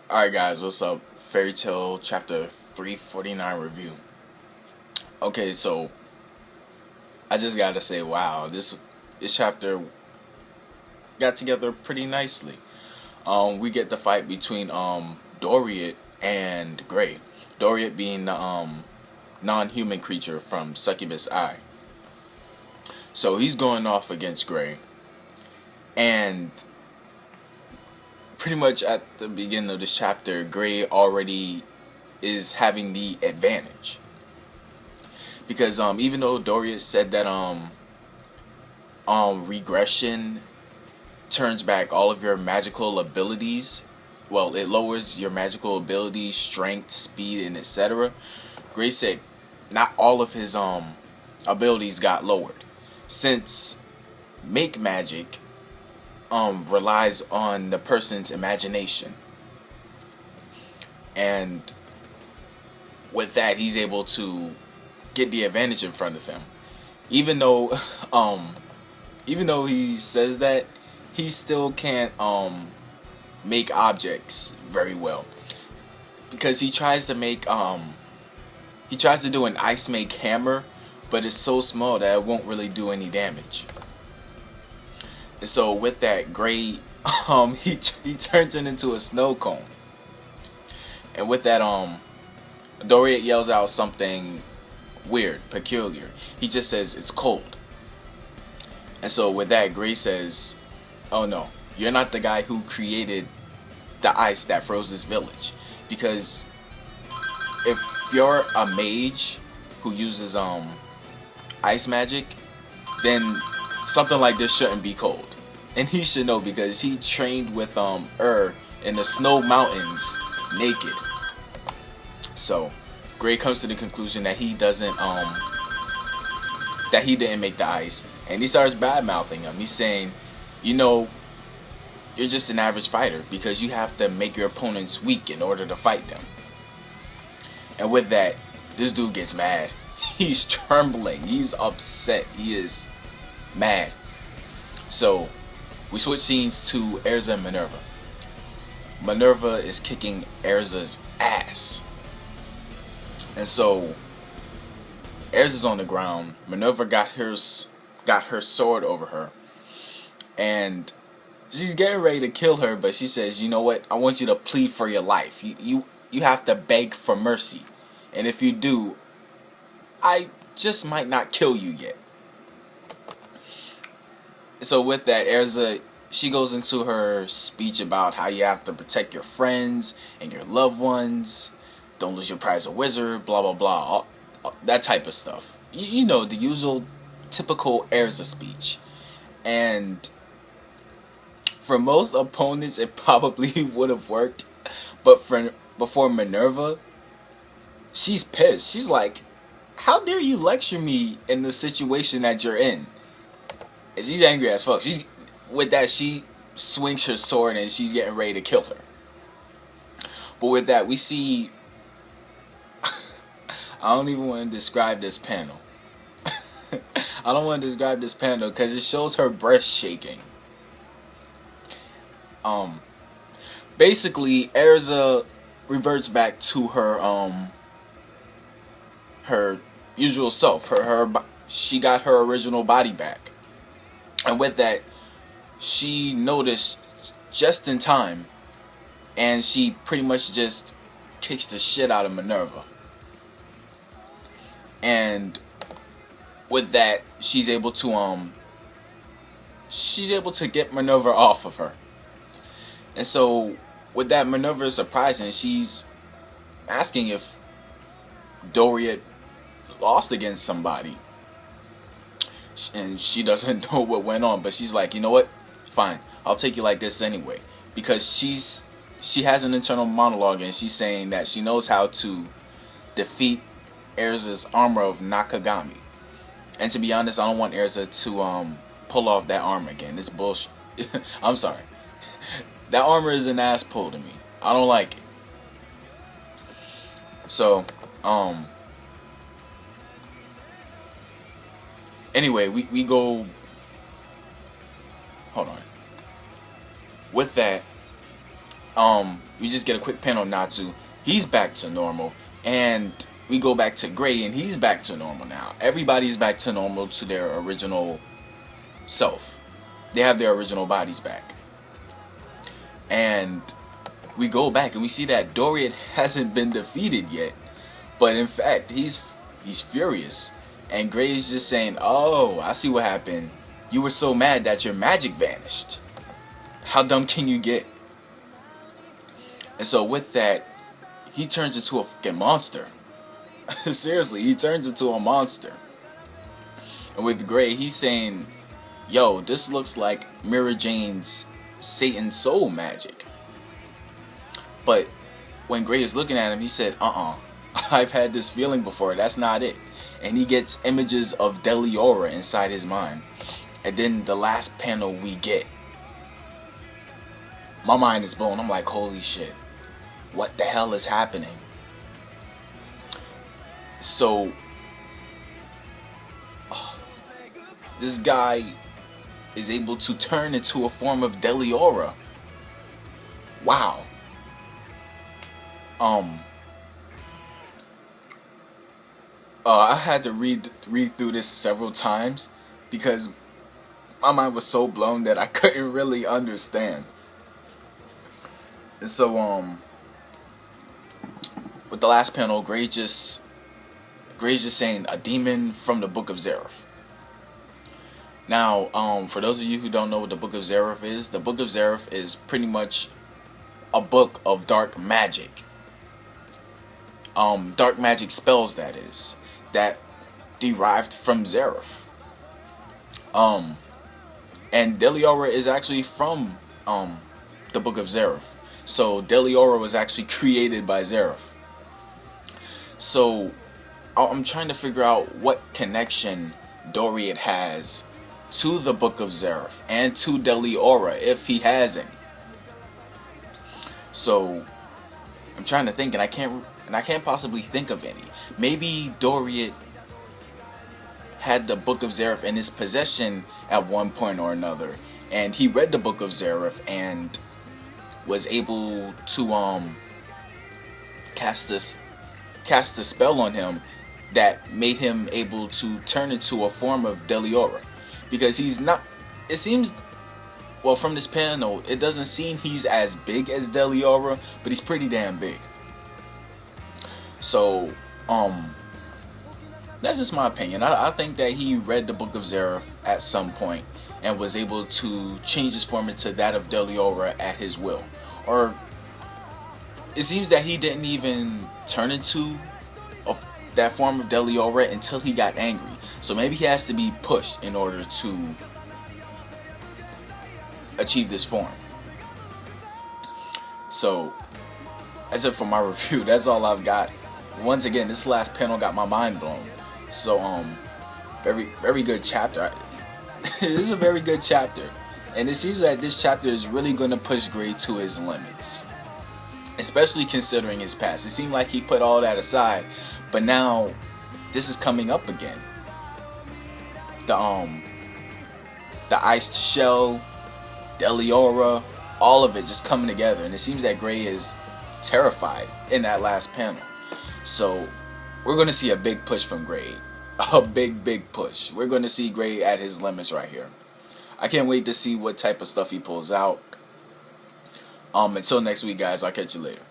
Alright guys, what's up? Fairy Tale chapter 349 review. Okay, so I just gotta say, wow, this chapter got together pretty nicely. We get the fight between Dorian and Gray. Dorian being the non-human creature from Succubus Eye. So he's going off against Gray. And pretty much at the beginning of this chapter, Gray already is having the advantage. Because even though Dorian said that regression turns back all of your magical abilities, well, it lowers your magical abilities, strength, speed, and etc. Gray said not all of his abilities got lowered, since make magic relies on the person's imagination, and with that he's able to get the advantage in front of him. Even though even though he says that, he still can't make objects very well, because he tries to do an ice make hammer, but it's so small that it won't really do any damage. And so with that, Gray he turns it into a snow cone. And with that, Dorian yells out something weird, peculiar. He just says it's cold. And so with that, Gray says, "Oh no, you're not the guy who created the ice that froze this village. Because if you're a mage who uses ice magic, then something like this shouldn't be cold." And he should know, because he trained with in the snow mountains naked. So Gray comes to the conclusion that he doesn't that he didn't make the ice, and he starts bad mouthing him. He's saying, you're just an average fighter, because you have to make your opponents weak in order to fight them. And with that, this dude gets mad. He's trembling. He's upset. He is mad. So we switch scenes to Erza and Minerva. Minerva is kicking Erza's ass. And so Erza's on the ground. Minerva got her sword over her, and she's getting ready to kill her, but she says, "You know what? I want you to plead for your life. You have to beg for mercy. And if you do, I just might not kill you yet." So with that, Erza, she goes into her speech about how you have to protect your friends and your loved ones. Don't lose your pride as a wizard, blah blah blah, all that type of stuff. You know, the usual typical Erza speech. And for most opponents, it probably would have worked, but before Minerva, she's pissed. She's like, "How dare you lecture me in the situation that you're in?" And she's angry as fuck. With that, she swings her sword and she's getting ready to kill her. But with that, we see, I don't even want to describe this panel. I don't want to describe this panel because it shows her breast shaking. Basically, Erza reverts back to her usual self. She got her original body back. And with that, she noticed just in time, and she pretty much just kicks the shit out of Minerva. And with that, she's able to get Minerva off of her. And so with that, Minerva is surprised, and she's asking if Dorian lost against somebody. And she doesn't know what went on, but she's like, "You know what? Fine, I'll take you like this anyway." Because she has an internal monologue, and she's saying that she knows how to defeat Erza's armor of Nakagami. And to be honest, I don't want Erza to pull off that armor again. It's bullshit. I'm sorry. That armor is an ass pull to me. I don't like it. So, anyway, we go. Hold on. With that, We just get a quick panel Natsu. He's back to normal, and we go back to Gray, and he's back to normal now. Everybody's back to normal, to their original self. They have their original bodies back. And we go back and we see that Dorian hasn't been defeated yet. But in fact, he's furious. And Gray is just saying, "Oh, I see what happened. You were so mad that your magic vanished. How dumb can you get?" And so with that, he turns into a fucking monster. Seriously, he turns into a monster. And with Gray, he's saying, "Yo, this looks like Mira Jane's Satan soul magic." But when Gray is looking at him, he said, "I've had this feeling before. That's not it." And he gets images of Deliora inside his mind. And then the last panel we get, my mind is blown. I'm like, holy shit. What the hell is happening? So, this guy is able to turn into a form of Deliora. Wow. I had to read through this several times because my mind was so blown that I couldn't really understand. And so with the last panel, Gray's just saying a demon from the Book of Zareth. Now, for those of you who don't know what the Book of Zareth is, the Book of Zareth is pretty much a book of dark magic. Dark magic spells, that is, that derived from Zareth. And Deliora is actually from the Book of Zareth. So Deliora was actually created by Zareth. So I'm trying to figure out what connection Dorian has to the Book of Zareth and to Deliora, if he has any. So I'm trying to think, and I can't possibly think of any. Maybe Dorian had the Book of Zareth in his possession at one point or another, and he read the Book of Zareth and was able to cast a spell on him that made him able to turn into a form of Deliora. Because he's not, it seems, well, from this panel, it doesn't seem he's as big as Deliora, but he's pretty damn big. So, that's just my opinion. I think that he read the Book of Zareth at some point and was able to change his form into that of Deliora at his will. Or, it seems that he didn't even turn into that form of Deliora until he got angry. So maybe he has to be pushed in order to achieve this form. So, that's it for my review. That's all I've got. Once again, this last panel got my mind blown. So, very good chapter. This is a very good chapter. And it seems that this chapter is really going to push Gray to his limits. Especially considering his past. It seemed like he put all that aside. But now, this is coming up again. The iced shell, Deliora, all of it just coming together. And it seems that Gray is terrified in that last panel. So, we're going to see a big push from Gray. A big push. We're going to see Gray at his limits right here. I can't wait to see what type of stuff he pulls out. Until next week, guys. I'll catch you later.